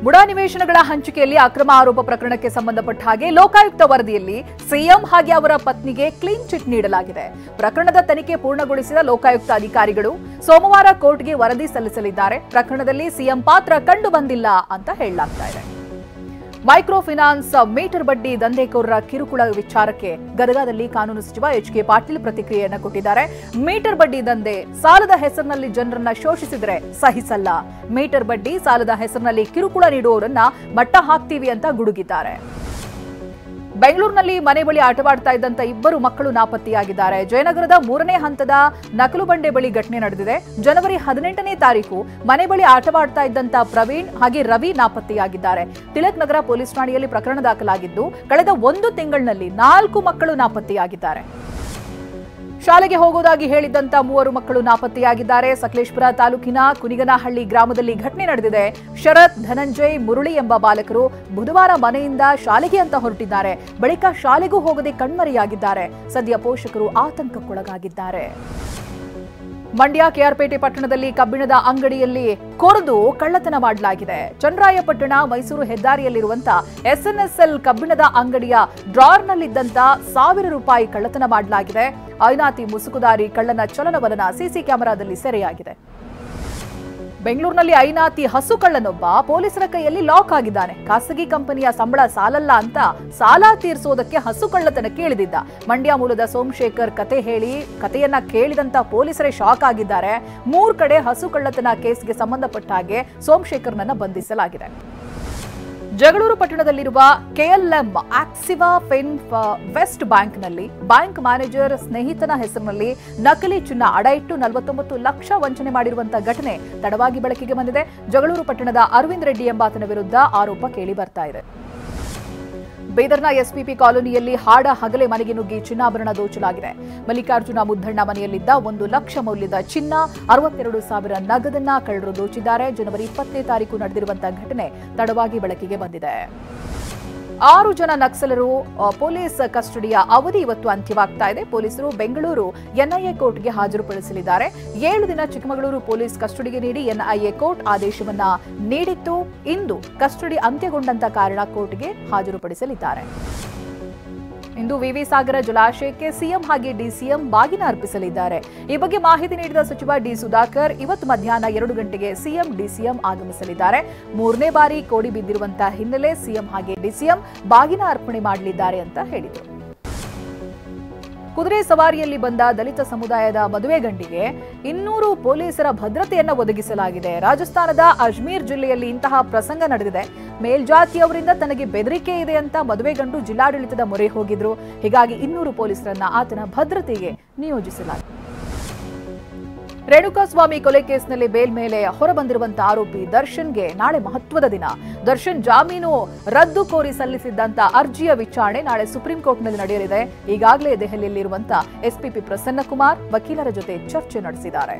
ಬುಡಾ ನಿವೇಶನಗಳ ಹಂಚಿಕೆಯಲ್ಲಿ ಅಕ್ರಮ ಆರೋಪ ಪ್ರಕರಣಕ್ಕೆ ಸಂಬಂಧಪಟ್ಟ ಹಾಗೆ ಲೋಕಾಯುಕ್ತ ವರದಿಯಲ್ಲಿ ಸಿಎಂ ಹಾಗೆ ಅವರ ಪತ್ನಿಗೆ ಕ್ಲೀನ್ ಚಿಟ್ ನೀಡಲಾಗಿದೆ. ಪ್ರಕರಣದ ತನಿಖೆ ಪೂರ್ಣಗೊಳಿಸಿದ ಲೋಕಾಯುಕ್ತ ಅಧಿಕಾರಿಗಳು ಸೋಮವಾರ ಕೋರ್ಟ್ಗೆ ವರದಿ ಸಲ್ಲಿಸಲಿದ್ದಾರೆ. ಪ್ರಕರಣದಲ್ಲಿ ಸಿಎಂ ಪಾತ್ರ ಕಂಡು ಬಂದಿಲ್ಲ ಅಂತ ಹೇಳಲಾಗ್ತಾ ಇದೆ. ಮೈಕ್ರೋ ಫೈನಾನ್ಸ್ ಮೀಟರ್ ಬಡ್ಡಿ ದಂಧೆಕೋರರ ಕಿರುಕುಳ ವಿಚಾರಕ್ಕೆ ಗದಗದಲ್ಲಿ ಕಾನೂನು ಸಚಿವ ಎಚ್.ಕೆ. ಪಾಟೀಲ್ ಪ್ರತಿಕ್ರಿಯೆಯನ್ನು ಕೊಟ್ಟಿದ್ದಾರೆ. ಮೀಟರ್ ಬಡ್ಡಿ ದಂಧೆ ಸಾಲದ ಹೆಸರಿನಲ್ಲಿ ಜನರನ್ನ ಶೋಷಿಸಿದ್ರೆ ಸಹಿಸಲ್ಲ. ಮೀಟರ್ ಬಡ್ಡಿ ಸಾಲದ ಹೆಸರಿನಲ್ಲಿ ಕಿರುಕುಳ ನೀಡುವವರನ್ನ ಮಟ್ಟ ಹಾಕ್ತೀವಿ ಅಂತ ಗುಡುಗಿದ್ದಾರೆ. ಬೆಂಗಳೂರಿನಲ್ಲಿ ಮನೆ ಬಳಿ ಆಟವಾಡ್ತಾ ಇದ್ದಂತ ಇಬ್ಬರು ಮಕ್ಕಳು ನಾಪತ್ತೆಯಾಗಿದ್ದಾರೆ. ಜಯನಗರದ 3ನೇ ಹಂತದ ನಕಲು ಬಂಡೆ ಬಳಿ ಘಟನೆ ನಡೆದಿದೆ. ಜನವರಿ 18ನೇ ತಾರೀಕು ಮನೆ ಬಳಿ ಆಟವಾಡ್ತಾ ಇದ್ದಂತ ಪ್ರವೀಣ್ ಹಾಗೆ ರವಿ ನಾಪತ್ತೆಯಾಗಿದ್ದಾರೆ. ತಿಲಕ್ ನಗರ ಪೊಲೀಸ್ ಠಾಣೆಯಲ್ಲಿ ಪ್ರಕರಣ ದಾಖಲಾಗಿದ್ದು ಕಳೆದ 1 ತಿಂಗಳಿನಲ್ಲಿ 4 ಮಕ್ಕಳು ನಾಪತ್ತೆಯಾಗಿದ್ದಾರೆ. ಶಾಲೆಗೆ ಹೋಗೋದಾಗಿ ಹೇಳಿದ್ದಂತ 3 ಮಕ್ಕಳು ನಾಪತ್ತೆಯಾಗಿದ್ದಾರೆ. ಸಕಲೇಶಪುರ ತಾಲೂಕಿನ ಕುನಿಗನಹಳ್ಳಿ ಗ್ರಾಮದಲ್ಲಿ ಘಟನೆ ನಡೆದಿದೆ. ಶರತ್, ಧನಂಜಯ್, ಮುರಳಿ ಎಂಬ ಬಾಲಕರು ಬುಧವಾರ ಮನೆಯಿಂದ ಶಾಲೆಗೆ ಅಂತ ಹೊರಟಿದ್ದಾರೆ. ಬಳಿಕ ಶಾಲೆಗೂ ಹೋಗದೆ ಕಣ್ಮರೆಯಾಗಿದ್ದಾರೆ. ಸದ್ಯ ಪೋಷಕರು ಆತಂಕಕ್ಕೊಳಗಾಗಿದ್ದಾರೆ. ಮಂಡ್ಯ ಕೆಆರ್ಪೇಟೆ ಪಟ್ಟಣದಲ್ಲಿ ಕಬ್ಬಿಣದ ಅಂಗಡಿಯಲ್ಲಿ ಕೊರೆದು ಕಳ್ಳತನ ಮಾಡಲಾಗಿದೆ. ಚನ್ನರಾಯಪಟ್ಟಣ ಮೈಸೂರು ಹೆದ್ದಾರಿಯಲ್ಲಿರುವಂತಹ ಎಸ್ಎನ್ಎಸ್ಎಲ್ ಕಬ್ಬಿಣದ ಅಂಗಡಿಯ ಡ್ರಾರ್ನಲ್ಲಿದ್ದಂತ 1000 ರೂಪಾಯಿ ಕಳ್ಳತನ ಮಾಡಲಾಗಿದೆ. ಐನಾತಿ ಮುಸುಕುದಾರಿ ಕಳ್ಳನ ಚಲನವಲನ ಸಿಸಿ ಕ್ಯಾಮೆರಾದಲ್ಲಿ ಸೆರೆಯಾಗಿದೆ. ಬೆಂಗಳೂರಿನಲ್ಲಿ ಐನಾತಿ ಹಸು ಕಳ್ಳನೊಬ್ಬ ಪೊಲೀಸರ ಕೈಯಲ್ಲಿ ಲಾಕ್ ಆಗಿದ್ದಾನೆ. ಖಾಸಗಿ ಕಂಪನಿಯ ಸಂಬಳ ಸಾಲಲ್ಲ ಅಂತ ಸಾಲ ತೀರಿಸೋದಕ್ಕೆ ಹಸು ಕಳ್ಳತನಕ್ಕೆ ಇಳಿದಿದ್ದ. ಮಂಡ್ಯ ಮೂಲದ ಸೋಮಶೇಖರ್ ಕತೆಯನ್ನ ಕೇಳಿದಂತ ಪೊಲೀಸರೇ ಶಾಕ್ ಆಗಿದ್ದಾರೆ. 3 ಕಡೆ ಹಸು ಕಳ್ಳತನ ಕೇಸ್ಗೆ ಸಂಬಂಧಪಟ್ಟ ಹಾಗೆ ಸೋಮಶೇಖರ್ನನ್ನ ಬಂಧಿಸಲಾಗಿದೆ. ಜಗಳೂರು ಪಟ್ಟಣದಲ್ಲಿರುವ ಕೆಎಲ್ಎಂ ಆಕ್ಸಿವಾ ಫಿನ್ ವೆಸ್ಟ್ ಬ್ಯಾಂಕ್ನಲ್ಲಿ ಬ್ಯಾಂಕ್ ಮ್ಯಾನೇಜರ್ ಸ್ನೇಹಿತನ ಹೆಸರಿನಲ್ಲಿ ನಕಲಿ ಚಿನ್ನ ಅಡ ಇಟ್ಟು 49 ಲಕ್ಷ ವಂಚನೆ ಮಾಡಿರುವಂತಹ ಘಟನೆ ತಡವಾಗಿ ಬೆಳಕಿಗೆ ಬಂದಿದೆ. ಜಗಳೂರು ಪಟ್ಟಣದ ಅರವಿಂದ್ ರೆಡ್ಡಿ ಎಂಬಾತನ ವಿರುದ್ಧ ಆರೋಪ ಕೇಳಿ ಬರ್ತಾ ಇದೆ. ಬೀದರ್ನ ಎಸ್ಪಿಪಿ ಕಾಲೋನಿಯಲ್ಲಿ ಹಾಡ ಹಗಲೆ ಮನೆಗೆ ನುಗ್ಗಿ ಚಿನ್ನಾಭರಣ ದೋಚಲಾಗಿದೆ. ಮಲ್ಲಿಕಾರ್ಜುನ ಮುದ್ದಣ್ಣ ಮನೆಯಲ್ಲಿದ್ದ 1 ಲಕ್ಷ ಮೌಲ್ಯದ ಚಿನ್ನ, 62,000 ನಗದನ್ನ ಕಳ್ಳರು ದೋಚಿದ್ದಾರೆ. ಜನವರಿ 20ನೇ ತಾರೀಕು ನಡೆದಿರುವಂತಹ ಘಟನೆ ತಡವಾಗಿ ಬೆಳಕಿಗೆ ಬಂದಿದೆ. 6 ಜನ ನಕ್ಸಲರು ಪೊಲೀಸ್ ಕಸ್ಟಡಿಯ ಅವಧಿ ಇವತ್ತು ಅಂತ್ಯವಾಗ್ತಾ ಇದೆ. ಪೊಲೀಸರು ಬೆಂಗಳೂರು ಎನ್ಐಎ ಕೋರ್ಟ್ಗೆ ಹಾಜರುಪಡಿಸಲಿದ್ದಾರೆ. 7 ದಿನ ಚಿಕ್ಕಮಗಳೂರು ಪೊಲೀಸ್ ಕಸ್ಟಡಿಗೆ ನೀಡಿ ಎನ್ಐಎ ಕೋರ್ಟ್ ಆದೇಶವನ್ನ ನೀಡಿತ್ತು. ಇಂದು ಕಸ್ಟಡಿ ಅಂತ್ಯಗೊಂಡಂತ ಕಾರಣ ಕೋರ್ಟ್ಗೆ ಹಾಜರುಪಡಿಸಲಿದ್ದಾರೆ. ಇಂದು ವಿವಿ ಸಾಗರ ಜಲಾಶಯಕ್ಕೆ ಸಿಎಂ ಹಾಗೆ ಡಿಸಿಎಂ ಬಾಗಿನ ಅರ್ಪಿಸಲಿದ್ದಾರೆ. ಈ ಬಗ್ಗೆ ಮಾಹಿತಿ ನೀಡಿದ ಸಚಿವ ಡಿ ಸುಧಾಕರ್ ಇವತ್ತು ಮಧ್ಯಾಹ್ನ 2 ಗಂಟೆಗೆ ಸಿಎಂ ಡಿಸಿಎಂ ಆಗಮಿಸಲಿದ್ದಾರೆ. 3ನೇ ಬಾರಿ ಕೋಡಿ ಬಿದ್ದಿರುವಂತಹ ಹಿನ್ನೆಲೆ ಸಿಎಂ ಹಾಗೆ ಡಿಸಿಎಂ ಬಾಗಿನ ಅರ್ಪಣೆ ಮಾಡಲಿದ್ದಾರೆ ಅಂತ ಹೇಳಿದರು. ಕುದುರೆ ಸವಾರಿಯಲ್ಲಿ ಬಂದ ದಲಿತ ಸಮುದಾಯದ ಮದುವೆ ಗಂಡಿಗೆ 200 ಪೊಲೀಸರ ಭದ್ರತೆಯನ್ನ ಒದಗಿಸಲಾಗಿದೆ. ರಾಜಸ್ಥಾನದ ಅಜ್ಮೀರ್ ಜಿಲ್ಲೆಯಲ್ಲಿ ಇಂತಹ ಪ್ರಸಂಗ ನಡೆದಿದೆ. ಮೇಲ್ಜಾತಿಯವರಿಂದ ತನಗೆ ಬೆದರಿಕೆ ಇದೆ ಅಂತ ಮದುವೆ ಗಂಡು ಜಿಲ್ಲಾಡಳಿತದ ಮೊರೆ ಹೋಗಿದ್ರು. ಹೀಗಾಗಿ 200 ಪೊಲೀಸರನ್ನ ಆತನ ಭದ್ರತೆಗೆ ನಿಯೋಜಿಸಲಾಗಿದೆ. ರೇಣುಕಾಸ್ವಾಮಿ ಕೊಲೆ ಕೇಸ್ನಲ್ಲಿ ಬೇಲ್ ಮೇಲೆ ಹೊರಬಂದಿರುವಂತಹ ಆರೋಪಿ ದರ್ಶನ್ಗೆ ನಾಳೆ ಮಹತ್ವದ ದಿನ. ದರ್ಶನ್ ಜಾಮೀನು ರದ್ದು ಕೋರಿ ಸಲ್ಲಿಸಿದ್ದಂತ ಅರ್ಜಿಯ ವಿಚಾರಣೆ ನಾಳೆ ಸುಪ್ರೀಂ ಕೋರ್ಟ್ನಲ್ಲಿ ನಡೆಯಲಿದೆ. ಈಗಾಗಲೇ ದೆಹಲಿಯಲ್ಲಿರುವಂತಹ ಎಸ್ಪಿಪಿ ಪ್ರಸನ್ನಕುಮಾರ್ ವಕೀಲರ ಜೊತೆ ಚರ್ಚೆ ನಡೆಸಿದ್ದಾರೆ.